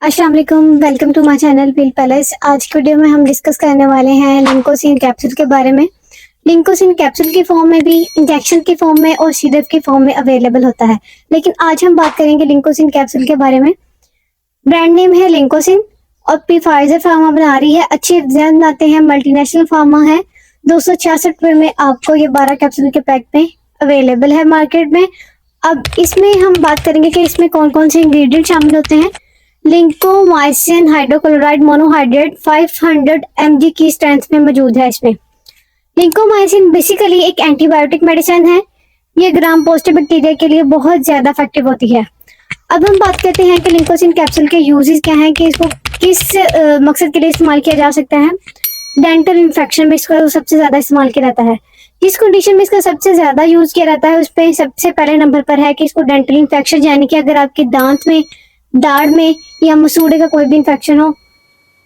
अस्सलाम वालेकुम, welcome to my channel pill palace. आज की वीडियो में हम डिस्कस करने वाले हैं लिंकोसिन कैप्सूल के बारे में। लिंकोसिन कैप्सूल की फॉर्म में भी, इंजेक्शन की फॉर्म में और सिरप की फॉर्म में अवेलेबल होता है, लेकिन आज हम बात करेंगे लिंकोसिन कैप्सूल के बारे में। ब्रांड नेम है लिंकोसिन और फाइजर फार्मा बना रही है। अच्छे डिजाइन बनाते हैं, मल्टीनेशनल फार्मा है। 266 रुपये में आपको ये 12 कैप्सूल के पैक में अवेलेबल है मार्केट में। अब इसमें हम बात करेंगे कि इसमें कौन कौन से इंग्रेडिएंट शामिल होते हैं। लिंकोमाइसिन हाइड्रोक्लोराइड मोनोहाइड्रेट 500 mg की स्ट्रेंथ में मौजूद है। इसमें लिंकोमाइसिन बेसिकली एक एंटीबायोटिक मेडिसिन है। ये ग्राम पॉजिटिव बैक्टीरिया के लिए बहुत ज्यादा इफेक्टिव होती है। अब हम बात करते हैं कि लिंकोसिन कैप्सूल के यूजेस क्या हैं, कि इसको किस मकसद के लिए इस्तेमाल किया जा सकता है। डेंटल इन्फेक्शन में इसका सबसे ज्यादा इस्तेमाल किया जाता है। जिस कंडीशन में इसका सबसे ज्यादा यूज किया जाता है उस पर सबसे पहले नंबर पर है कि इसको डेंटल इन्फेक्शन, यानी कि अगर आपके दांत में, दाढ़ में या मसूड़े का कोई भी इन्फेक्शन हो,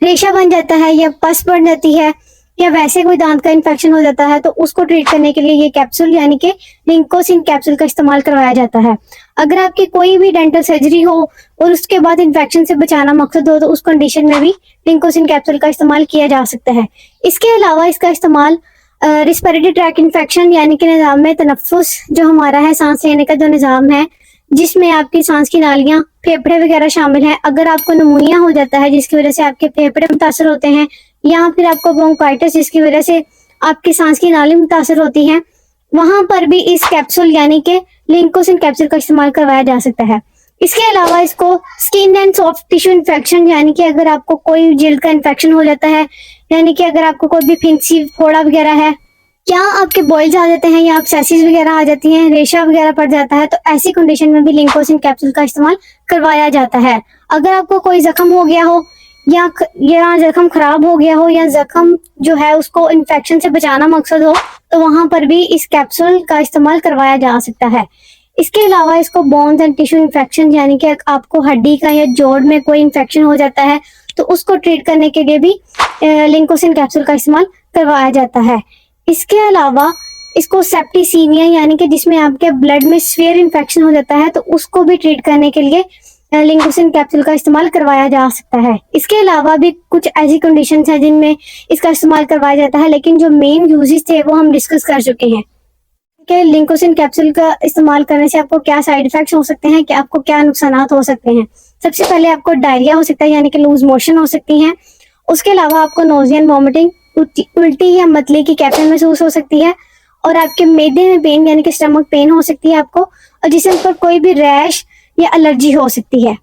रेशा बन जाता है या पस पड़ जाती है या वैसे कोई दांत का इन्फेक्शन हो जाता है, तो उसको ट्रीट करने के लिए ये कैप्सूल यानी कि लिंकोसिन कैप्सूल का इस्तेमाल करवाया जाता है। अगर आपकी कोई भी डेंटल सर्जरी हो और उसके बाद इन्फेक्शन से बचाना मकसद हो, तो उस कंडीशन में भी लिंकोसिन कैप्सूल का इस्तेमाल किया जा सकता है। इसके अलावा इसका इस्तेमाल रिस्पिरेटरी ट्रैक इन्फेक्शन यानी कि निजाम में तनफ्फुस, जो हमारा है सांस लेने का जो निजाम है, जिसमें आपकी सांस की नालियां, फेफड़े वगैरह शामिल हैं। अगर आपको निमोनिया हो जाता है जिसकी वजह से आपके फेफड़े मुतासर होते हैं, या फिर आपको ब्रोंकाइटिस जिसकी वजह से आपकी सांस की नाली मुतासर होती है, वहां पर भी इस कैप्सूल यानी कि लिंकोसिन कैप्सूल का इस्तेमाल करवाया जा सकता है। इसके अलावा इसको skin and soft tissue infection, यानी कि अगर आपको कोई जल्द का इन्फेक्शन हो जाता है, यानी कि अगर आपको कोई भी फिंसी फोड़ा वगैरह है, क्या आपके बॉयल्स आ जाते हैं या एक्सेसिस वगैरह आ जाती हैं, रेशा वगैरह पड़ जाता है, तो ऐसी कंडीशन में भी लिंकोसिन कैप्सूल का इस्तेमाल करवाया जाता है। अगर आपको कोई जख्म हो गया हो या जख्म खराब हो गया हो या जख्म जो है उसको इन्फेक्शन से बचाना मकसद हो, तो वहां पर भी इस कैप्सूल का इस्तेमाल करवाया जा सकता है। इसके अलावा इसको बोन्स एंड टिश्यू इन्फेक्शन, यानी कि आपको हड्डी का या जोड़ में कोई इन्फेक्शन हो जाता है, तो उसको ट्रीट करने के लिए भी लिंकोसिन कैप्सूल का इस्तेमाल करवाया जाता है। इसके अलावा इसको सेप्टिसीमिया, यानी कि जिसमें आपके ब्लड में स्फीयर इन्फेक्शन हो जाता है, तो उसको भी ट्रीट करने के लिए लिंकोसिन कैप्सूल का इस्तेमाल करवाया जा सकता है। इसके अलावा भी कुछ ऐसी कंडीशंस हैं जिनमें इसका इस्तेमाल करवाया जाता है, लेकिन जो मेन यूजेस थे वो हम डिस्कस कर चुके हैं कि लिंकोसिन कैप्सूल का इस्तेमाल करने से आपको क्या साइड इफेक्ट्स हो सकते हैं, कि आपको क्या नुकसान हो सकते हैं। सबसे पहले आपको डायरिया हो सकता है, यानी कि लूज मोशन हो सकती है। उसके अलावा आपको नोजिया एंड वॉमिटिंग, उल्टी या मतली की कैफियत महसूस हो सकती है, और आपके मैदे में पेन यानी कि स्टमक पेन हो सकती है आपको, और जिसम पर कोई भी रैश या एलर्जी हो सकती है।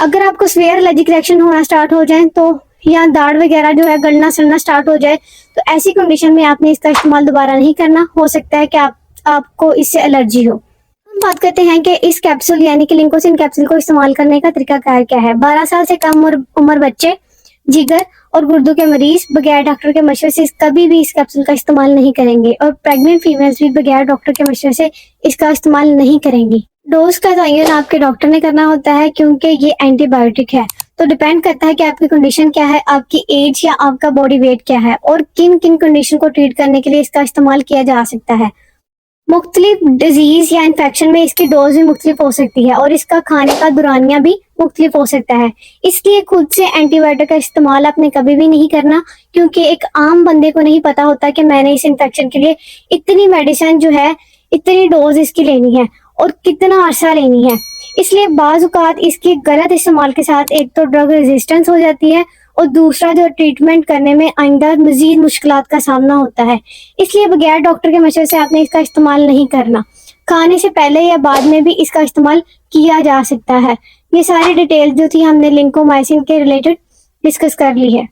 अगर आपको स्वेयर एलर्जिक रिएक्शन होना स्टार्ट हो जाए, तो या दाढ़ वगैरह जो है गलना सड़ना स्टार्ट हो जाए, तो ऐसी कंडीशन में आपने इसका इस्तेमाल दोबारा नहीं करना। हो सकता है कि आपको इससे एलर्जी हो। हम बात करते हैं कि इस कैप्सूल यानी कि लिंकोसिन कैप्सूल को इस्तेमाल करने का तरीका क्या है। 12 साल से कम उम्र बच्चे, जिगर और गुर्दों के मरीज बगैर डॉक्टर के मशवरे से कभी भी इस कैप्सूल का इस्तेमाल नहीं करेंगे, और प्रेग्नेंट फीमेल्स भी बगैर डॉक्टर के मशवरे से इसका इस्तेमाल नहीं करेंगी। डोज का तयन आपके डॉक्टर ने करना होता है, क्योंकि ये एंटीबायोटिक है, तो डिपेंड करता है कि आपकी कंडीशन क्या है, आपकी एज या आपका बॉडी वेट क्या है, और किन किन कंडीशन को ट्रीट करने के लिए इसका इस्तेमाल किया जा सकता है। मुख्तलिफ डिजीज या इन्फेक्शन में इसकी डोज भी मुख्तलिफ हो सकती है, और इसका खाने का दुरानिया भी मुख्तलिफ हो सकता है। इसलिए खुद से एंटीबायोटिक का इस्तेमाल आपने कभी भी नहीं करना, क्योंकि एक आम बंदे को नहीं पता होता कि मैंने इस इन्फेक्शन के लिए इतनी मेडिसिन जो है, इतनी डोज इसकी लेनी है और कितना अरसा लेनी है। इसलिए बाज़ औक़ात इसके गलत इस्तेमाल के साथ एक तो ड्रग रेजिस्टेंस हो जाती है, और दूसरा जो ट्रीटमेंट करने में आइंदा मजीद मुश्किलात का सामना होता है। इसलिए बगैर डॉक्टर के मशवरे से आपने इसका इस्तेमाल नहीं करना। खाने से पहले या बाद में भी इसका इस्तेमाल किया जा सकता है। ये सारी डिटेल जो थी हमने लिंकोमाइसिन के रिलेटेड डिस्कस कर ली है।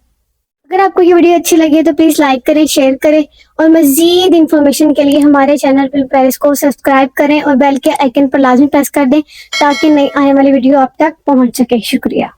अगर आपको ये वीडियो अच्छी लगी है तो प्लीज लाइक करें, शेयर करें, और मजीद इंफॉर्मेशन के लिए हमारे चैनल पिल पैलेस को सब्सक्राइब करें और बेल के आइकन पर लाजमी प्रेस कर दें, ताकि नई आने वाली वीडियो आप तक पहुंच सके। शुक्रिया।